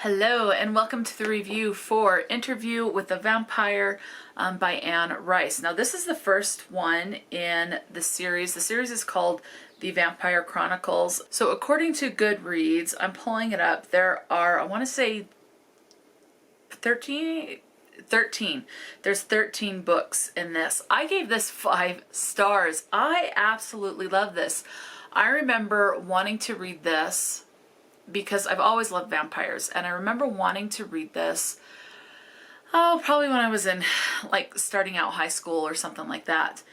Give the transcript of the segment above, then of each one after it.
Hello and welcome to the review for Interview with the Vampire by Anne Rice. Now this is the first one in the series. The series is called The Vampire Chronicles. So according to Goodreads, I'm pulling it up, there are, I want to say 13. There's 13 books in this. I gave this 5 stars. I absolutely love this. I remember wanting to read this because I've always loved vampires, and I remember wanting to read this, probably when I was in, like, starting out high school or something like that.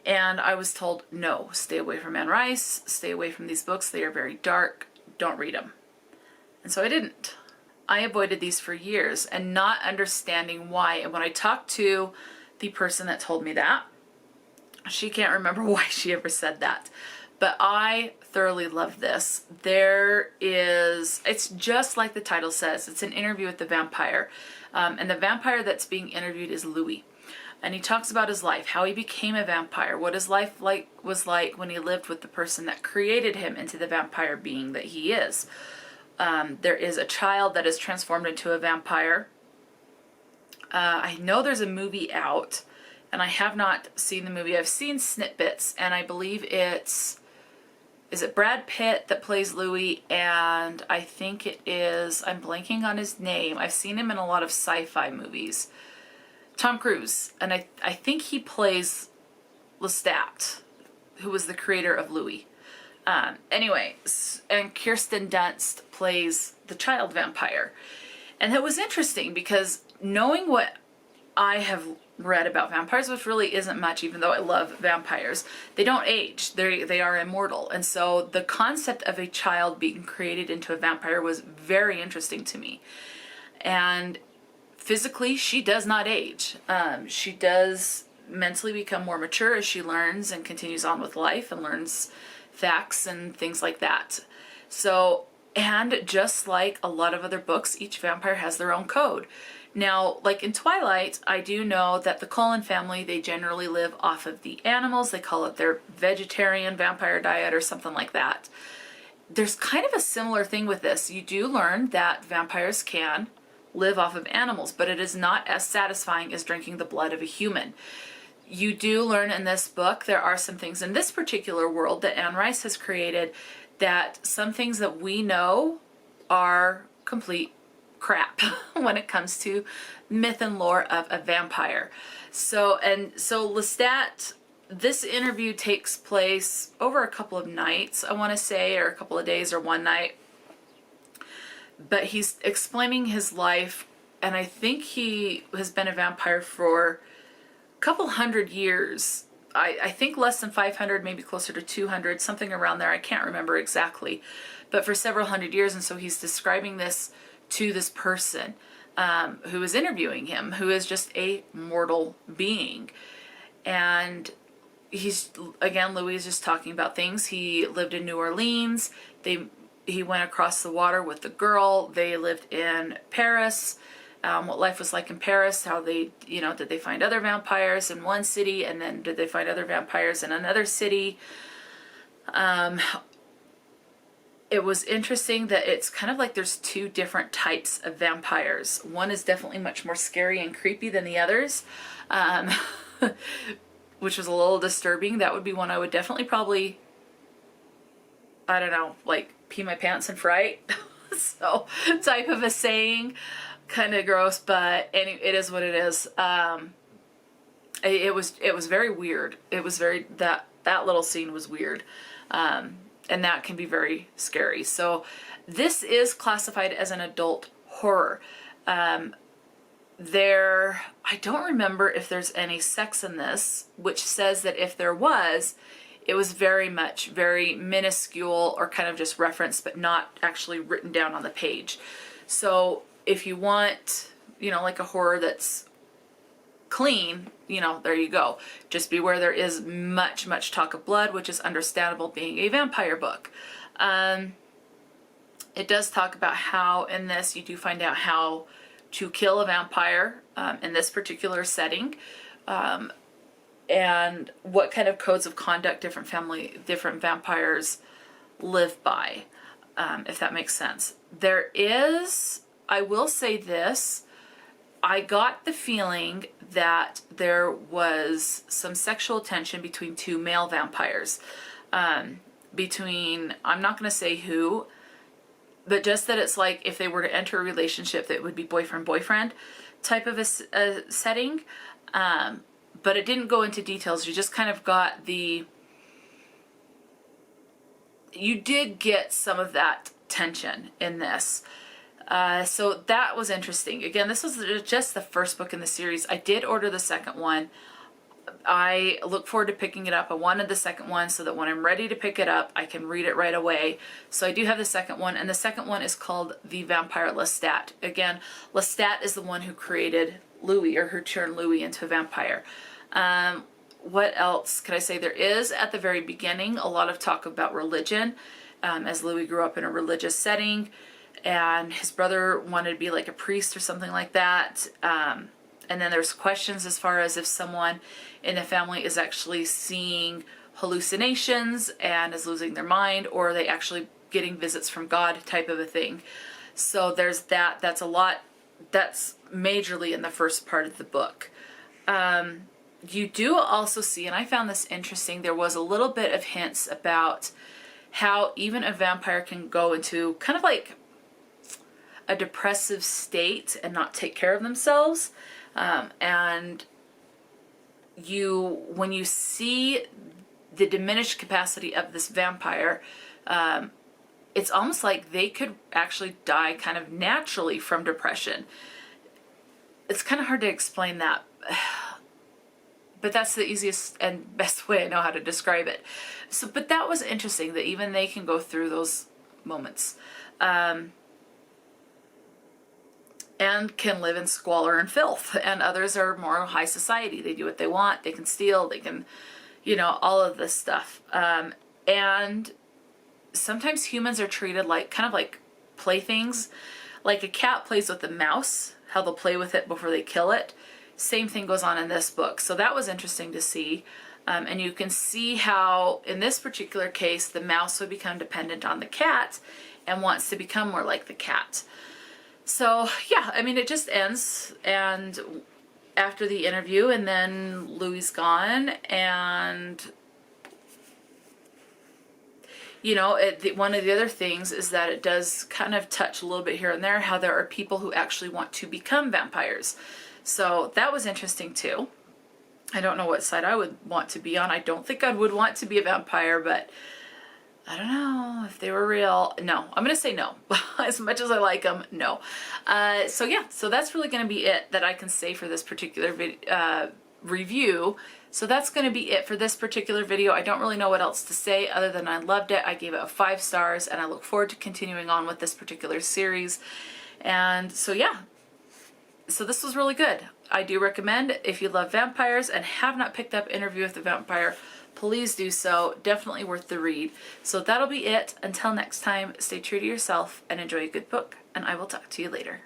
And I was told, no, stay away from Anne Rice, stay away from these books, they are very dark, don't read them. And so I didn't. I avoided these for years and not understanding why. And when I talked to the person that told me that, she can't remember why she ever said that. But I thoroughly love this. It's just like the title says, it's an interview with the vampire. And the vampire that's being interviewed is Louis. And he talks about his life, how he became a vampire, what his life was like when he lived with the person that created him into the vampire being that he is. There is a child that is transformed into a vampire. I know there's a movie out, and I have not seen the movie. I've seen snippets, and I believe is it Brad Pitt that plays Louis, and I think it is, I'm blanking on his name. I've seen him in a lot of sci-fi movies. Tom Cruise, and I think he plays Lestat, who was the creator of Louis. Anyway, and Kirsten Dunst plays the child vampire. And it was interesting because knowing what I have read about vampires, which really isn't much, even though I love vampires, they don't age. They are immortal. And so the concept of a child being created into a vampire was very interesting to me. And physically, she does not age. She does mentally become more mature as she learns and continues on with life and learns facts and things like that. So, and just like a lot of other books, each vampire has their own code. Now, like in Twilight, I do know that the Cullen family, they generally live off of the animals. They call it their vegetarian vampire diet or something like that. There's kind of a similar thing with this. You do learn that vampires can live off of animals, but it is not as satisfying as drinking the blood of a human. You do learn in this book, there are some things in this particular world that Anne Rice has created, that some things that we know are complete crap when it comes to myth and lore of a vampire. So Lestat, this interview takes place over a couple of nights, I want to say, or a couple of days or one night. But he's explaining his life, and I think he has been a vampire for a couple hundred years. I think less than 500, maybe closer to 200, something around there. I can't remember exactly, but for several hundred years. And so he's describing this to this person who is interviewing him, who is just a mortal being. And again, Louis is just talking about things. He lived in New Orleans. He went across the water with the girl. They lived in Paris. What life was like in Paris, how they, did they find other vampires in one city, and then did they find other vampires in another city? It was interesting that it's kind of like there's 2 different types of vampires. One is definitely much more scary and creepy than the others, which was a little disturbing. That would be one I would definitely probably, I don't know, like pee my pants in fright. So type of a saying, kind of gross, but it is what it is. It was very weird. It was very, that little scene was weird. And that can be very scary. So this is classified as an adult horror. I don't remember if there's any sex in this, which says that if there was, it was very minuscule or kind of just referenced, but not actually written down on the page. So if you want, like a horror that's clean, there you go. Just beware, there is much talk of blood, which is understandable being a vampire book. It does talk about how in this you do find out how to kill a vampire in this particular setting, and what kind of codes of conduct different vampires live by, if that makes sense. There is I will say this. I got the feeling that there was some sexual tension between two male vampires. Between, I'm not going to say who, but just that it's like if they were to enter a relationship, that would be boyfriend-boyfriend type of a setting. But it didn't go into details. You just kind of got the... You did get some of that tension in this. So that was interesting. Again, this was just the first book in the series. I did order the second one. I look forward to picking it up. I wanted the second one so that when I'm ready to pick it up, I can read it right away. So I do have the second one, and the second one is called The Vampire Lestat. Again, Lestat is the one who created Louis, or who turned Louis into a vampire. What else could I say? There is, at the very beginning, a lot of talk about religion, as Louis grew up in a religious setting, and his brother wanted to be like a priest or something like that. And then there's questions as far as if someone in the family is actually seeing hallucinations and is losing their mind, or are they actually getting visits from God type of a thing. So there's that. That's a lot. That's majorly in the first part of the book. You do also see, and I found this interesting, there was a little bit of hints about how even a vampire can go into kind of like a depressive state and not take care of themselves. And when you see the diminished capacity of this vampire, it's almost like they could actually die kind of naturally from depression. It's kind of hard to explain that, but that's the easiest and best way I know how to describe it. So, but that was interesting that even they can go through those moments. And can live in squalor and filth, and others are more high society. They do what they want, they can steal, they can, all of this stuff. And sometimes humans are treated like, kind of like playthings. Like a cat plays with a mouse, how they'll play with it before they kill it. Same thing goes on in this book. So that was interesting to see. And you can see how, in this particular case, the mouse would become dependent on the cat and wants to become more like the cat. So, yeah, I mean, it just ends, and after the interview, and then Louis gone, and, one of the other things is that it does kind of touch a little bit here and there how there are people who actually want to become vampires. So that was interesting, too. I don't know what side I would want to be on. I don't think I would want to be a vampire, but I don't know if they were real. No, I'm going to say no. As much as I like them, no. So yeah, so that's really going to be it that I can say for this particular review. So that's going to be it for this particular video. I don't really know what else to say other than I loved it. I gave it 5 stars, and I look forward to continuing on with this particular series. And so yeah, so this was really good. I do recommend, if you love vampires and have not picked up Interview with the Vampire, please do so. Definitely worth the read. So that'll be it. Until next time, stay true to yourself and enjoy a good book, and I will talk to you later.